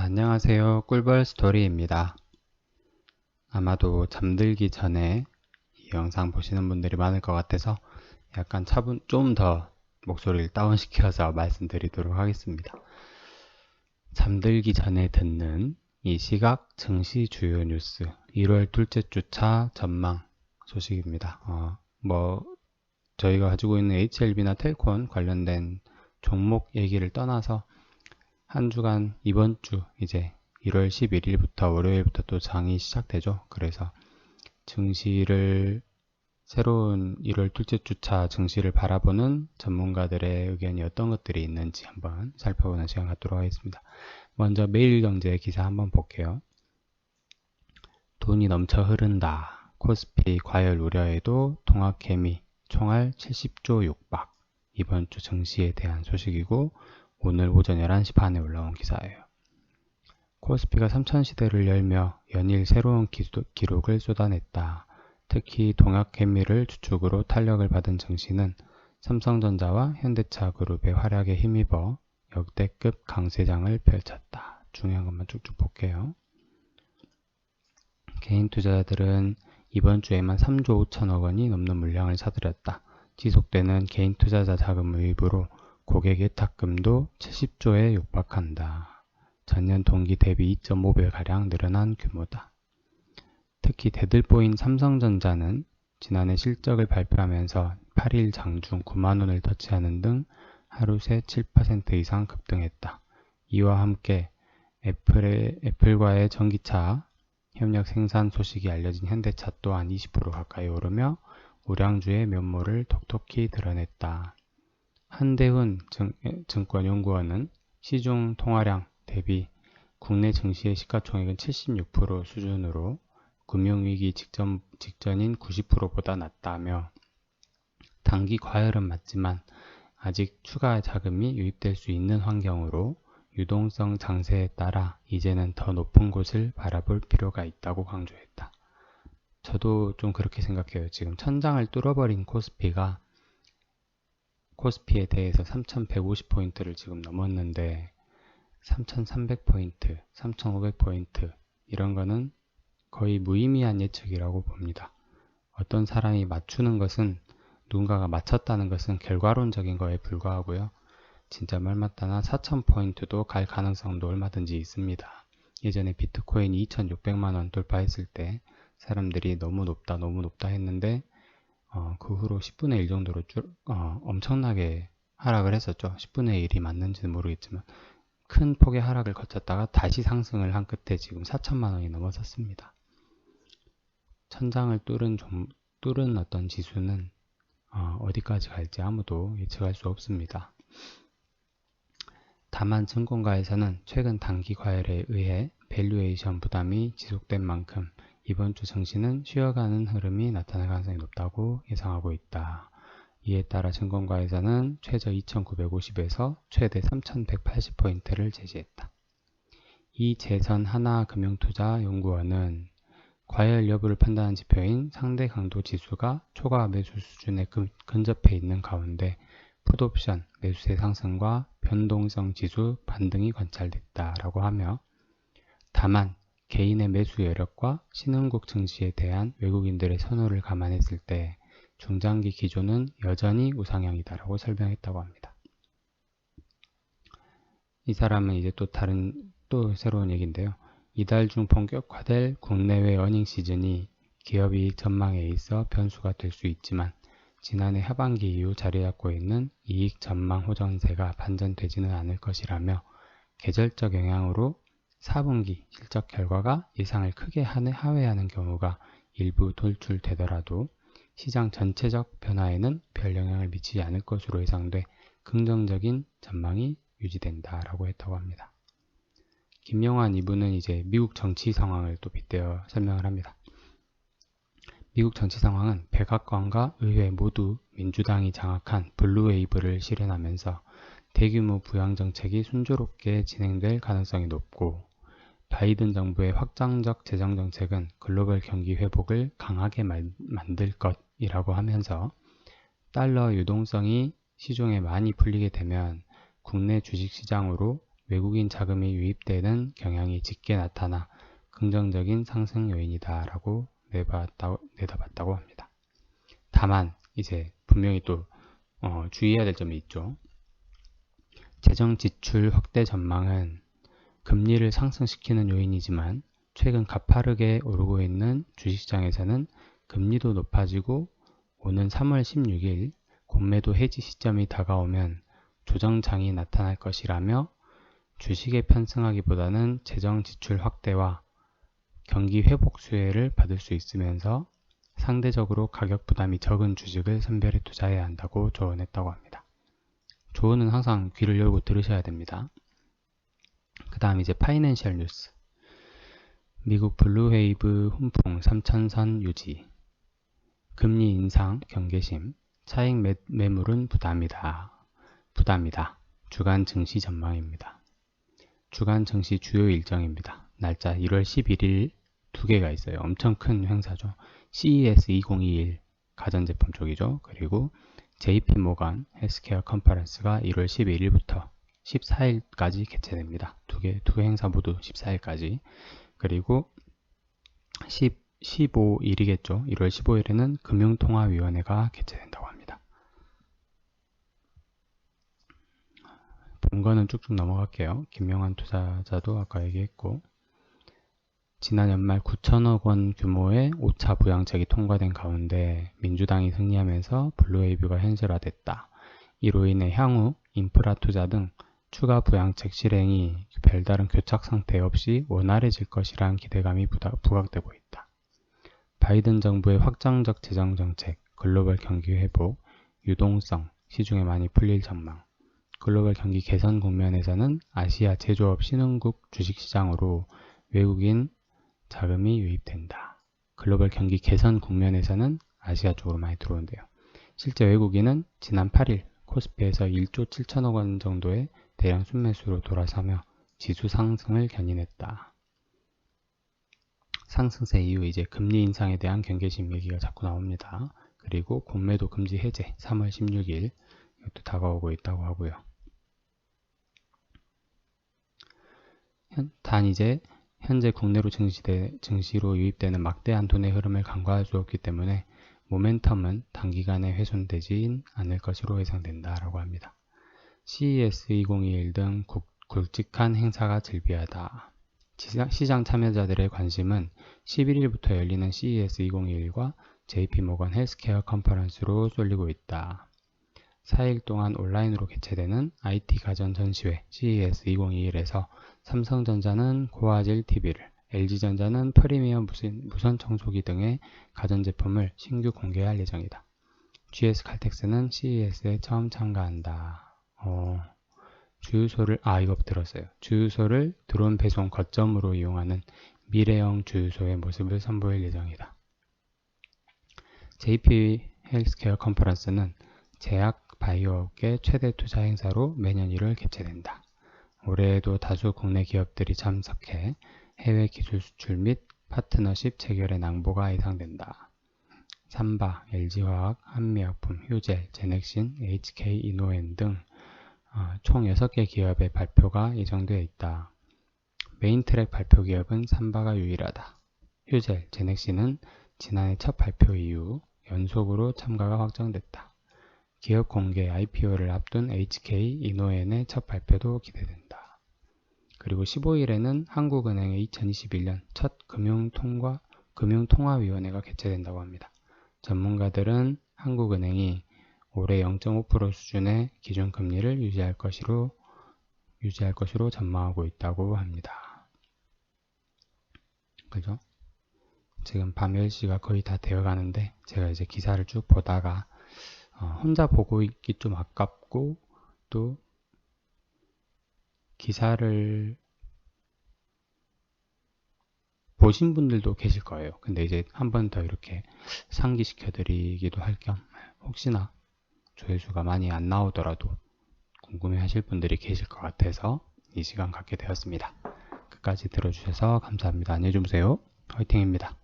안녕하세요. 꿀벌 스토리입니다. 아마도 잠들기 전에 이 영상 보시는 분들이 많을 것 같아서 약간 차분 좀 더 목소리를 다운시켜서 말씀드리도록 하겠습니다. 잠들기 전에 듣는 이 시각 증시 주요 뉴스 1월 둘째 주차 전망 소식입니다. 저희가 가지고 있는 HLB나 텔콘 관련된 종목 얘기를 떠나서 한 주간 이번 주 이제 1월 11일부터 월요일부터 또 장이 시작되죠. 그래서 증시를 새로운 1월 둘째 주차 증시를 바라보는 전문가들의 의견이 어떤 것들이 있는지 한번 살펴보는 시간 갖도록 하겠습니다. 먼저 매일경제 기사 한번 볼게요. 돈이 넘쳐 흐른다. 코스피 과열 우려에도 동학개미 총알 70조 육박. 이번 주 증시에 대한 소식이고 오늘 오전 11시 반에 올라온 기사예요. 코스피가 3000시대를 열며 연일 새로운 기록을 쏟아냈다. 특히 동학개미를 주축으로 탄력을 받은 증시는 삼성전자와 현대차 그룹의 활약에 힘입어 역대급 강세장을 펼쳤다. 중요한 것만 쭉쭉 볼게요. 개인 투자자들은 이번 주에만 3조 5천억 원이 넘는 물량을 사들였다. 지속되는 개인 투자자 자금 유입으로 고객 예탁금도 70조에 육박한다. 전년 동기 대비 2.5배가량 늘어난 규모다. 특히 대들보인 삼성전자는 지난해 실적을 발표하면서 8일 장중 9만원을 터치하는 등 하루 새 7% 이상 급등했다. 이와 함께 애플과의 전기차 협력 생산 소식이 알려진 현대차 또한 20% 가까이 오르며 우량주의 면모를 톡톡히 드러냈다. 한대훈 증권연구원은 시중 통화량 대비 국내 증시의 시가총액은 76% 수준으로 금융위기 직전인 90%보다 낮다며 단기 과열은 맞지만 아직 추가 자금이 유입될 수 있는 환경으로 유동성 장세에 따라 이제는 더 높은 곳을 바라볼 필요가 있다고 강조했다. 저도 좀 그렇게 생각해요. 지금 천장을 뚫어버린 코스피에 대해서 3150포인트를 지금 넘었는데 3300포인트, 3500포인트 이런 거는 거의 무의미한 예측이라고 봅니다. 어떤 사람이 맞추는 것은 누군가가 맞췄다는 것은 결과론적인 거에 불과하고요. 진짜 말 맞다나 4000포인트도 갈 가능성도 얼마든지 있습니다. 예전에 비트코인이 2600만원 돌파했을 때 사람들이 너무 높다 했는데 그 후로 10분의 1 정도로 엄청나게 하락을 했었죠. 10분의 1이 맞는지는 모르겠지만 큰 폭의 하락을 거쳤다가 다시 상승을 한 끝에 지금 4천만원이 넘어섰습니다. 천장을 뚫은 어떤 지수는 어디까지 갈지 아무도 예측할 수 없습니다. 다만 증권가에서는 최근 단기 과열에 의해 밸류에이션 부담이 지속된 만큼 이번 주 증시는 쉬어가는 흐름이 나타날 가능성이 높다고 예상하고 있다. 이에 따라 증권가에서는 최저 2950에서 최대 3180포인트를 제시했다. 이재선 하나금융투자연구원은 과열 여부를 판단하는 지표인 상대 강도 지수가 초과 매수 수준에 근접해 있는 가운데 풋옵션 매수세 상승과 변동성 지수 반등이 관찰됐다라고 하며 다만 개인의 매수 여력과 신흥국 증시에 대한 외국인들의 선호를 감안했을 때 중장기 기조는 여전히 우상향이다라고 설명했다고 합니다. 이 사람은 이제 또 새로운 얘기인데요. 이달 중 본격화될 국내외 어닝 시즌이 기업이익 전망에 있어 변수가 될 수 있지만 지난해 하반기 이후 자리잡고 있는 이익 전망 호전세가 반전되지는 않을 것이라며 계절적 영향으로 4분기 실적 결과가 예상을 크게 하회하는 경우가 일부 돌출되더라도 시장 전체적 변화에는 별 영향을 미치지 않을 것으로 예상돼 긍정적인 전망이 유지된다라고 했다고 합니다. 김영환 이분은 이제 미국 정치 상황을 또 빗대어 설명을 합니다. 미국 정치 상황은 백악관과 의회 모두 민주당이 장악한 블루웨이브를 실현하면서 대규모 부양 정책이 순조롭게 진행될 가능성이 높고 바이든 정부의 확장적 재정 정책은 글로벌 경기 회복을 강하게 만들 것이라고 하면서 달러 유동성이 시중에 많이 풀리게 되면 국내 주식시장으로 외국인 자금이 유입되는 경향이 짙게 나타나 긍정적인 상승 요인이다 라고 내다봤다고 합니다. 다만 이제 분명히 또 주의해야 될 점이 있죠. 재정 지출 확대 전망은 금리를 상승시키는 요인이지만 최근 가파르게 오르고 있는 주식시장에서는 금리도 높아지고 오는 3월 16일 공매도 해지 시점이 다가오면 조정장이 나타날 것이라며 주식에 편승하기보다는 재정 지출 확대와 경기 회복 수혜를 받을 수 있으면서 상대적으로 가격 부담이 적은 주식을 선별해 투자해야 한다고 조언했다고 합니다. 조언은 항상 귀를 열고 들으셔야 됩니다. 그 다음 이제 파이낸셜 뉴스. 미국 블루웨이브 훈풍 3,000선 유지. 금리 인상 경계심. 차익 매물은 부담이다. 주간 증시 전망입니다. 주간 증시 주요 일정입니다. 날짜 1월 11일 두 개가 있어요. 엄청 큰 행사죠. CES 2021 가전제품 쪽이죠. 그리고 JP 모간 헬스케어 컨퍼런스가 1월 11일부터 14일까지 개최됩니다. 두 개 행사 모두 14일까지. 그리고 15일이겠죠. 1월 15일에는 금융통화위원회가 개최된다고 합니다. 본 거는 쭉쭉 넘어갈게요. 김명환 투자자도 아까 얘기했고, 지난 연말 9천억 원 규모의 5차 부양책이 통과된 가운데 민주당이 승리하면서 블루웨이브가 현실화됐다. 이로 인해 향후 인프라 투자 등 추가 부양책 실행이 별다른 교착 상태 없이 원활해질 것이라는 기대감이 부각되고 있다. 바이든 정부의 확장적 재정 정책, 글로벌 경기 회복, 유동성, 시중에 많이 풀릴 전망, 글로벌 경기 개선 국면에서는 아시아 제조업 신흥국 주식시장으로 외국인 자금이 유입된다. 글로벌 경기 개선 국면에서는 아시아 쪽으로 많이 들어온대요. 실제 외국인은 지난 8일 코스피에서 1조 7천억 원 정도의 대량 순매수로 돌아서며 지수 상승을 견인했다. 상승세 이후 이제 금리 인상에 대한 경계심 얘기가 자꾸 나옵니다. 그리고 공매도 금지 해제 3월 16일 이것도 다가오고 있다고 하고요. 단 이제 현재 국내로 증시로 유입되는 막대한 돈의 흐름을 간과할 수 없기 때문에 모멘텀은 단기간에 훼손되진 않을 것으로 예상된다라고 합니다. CES 2021 등 굵직한 행사가 즐비하다. 시장 참여자들의 관심은 11일부터 열리는 CES 2021과 JP모건 헬스케어 컨퍼런스로 쏠리고 있다. 4일 동안 온라인으로 개최되는 IT 가전 전시회 CES 2021에서 삼성전자는 고화질 TV를, LG전자는 프리미엄 무선 청소기 등의 가전제품을 신규 공개할 예정이다. GS칼텍스는 CES에 처음 참가한다. 주유소를 이거 들었어요. 주유소를 드론 배송 거점으로 이용하는 미래형 주유소의 모습을 선보일 예정이다. JP 헬스케어 컨퍼런스는 제약 바이오업계 최대 투자 행사로 매년 1월 개최된다. 올해에도 다수 국내 기업들이 참석해 해외 기술 수출 및 파트너십 체결의 낭보가 예상된다. 삼바, LG화학, 한미약품, 휴젤, 제넥신, HK이노엔 등 총 6개 기업의 발표가 예정되어 있다. 메인 트랙 발표 기업은 삼바가 유일하다. 휴젤, 제넥신은 지난해 첫 발표 이후 연속으로 참가가 확정됐다. 기업 공개 IPO를 앞둔 HK이노엔의 첫 발표도 기대된다. 그리고 15일에는 한국은행의 2021년 첫 금융통화위원회가 개최된다고 합니다. 전문가들은 한국은행이 올해 0.5% 수준의 기준금리를 유지할 것으로 전망하고 있다고 합니다. 그죠? 지금 밤 10시가 거의 다 되어 가는데 제가 이제 기사를 쭉 보다가 혼자 보고 있기 좀 아깝고 또 기사를 보신 분들도 계실 거예요. 근데 이제 한 번 더 이렇게 상기시켜 드리기도 할 겸 혹시나 조회수가 많이 안 나오더라도 궁금해 하실 분들이 계실 것 같아서 이 시간 갖게 되었습니다. 끝까지 들어주셔서 감사합니다. 안녕히 주무세요. 화이팅입니다.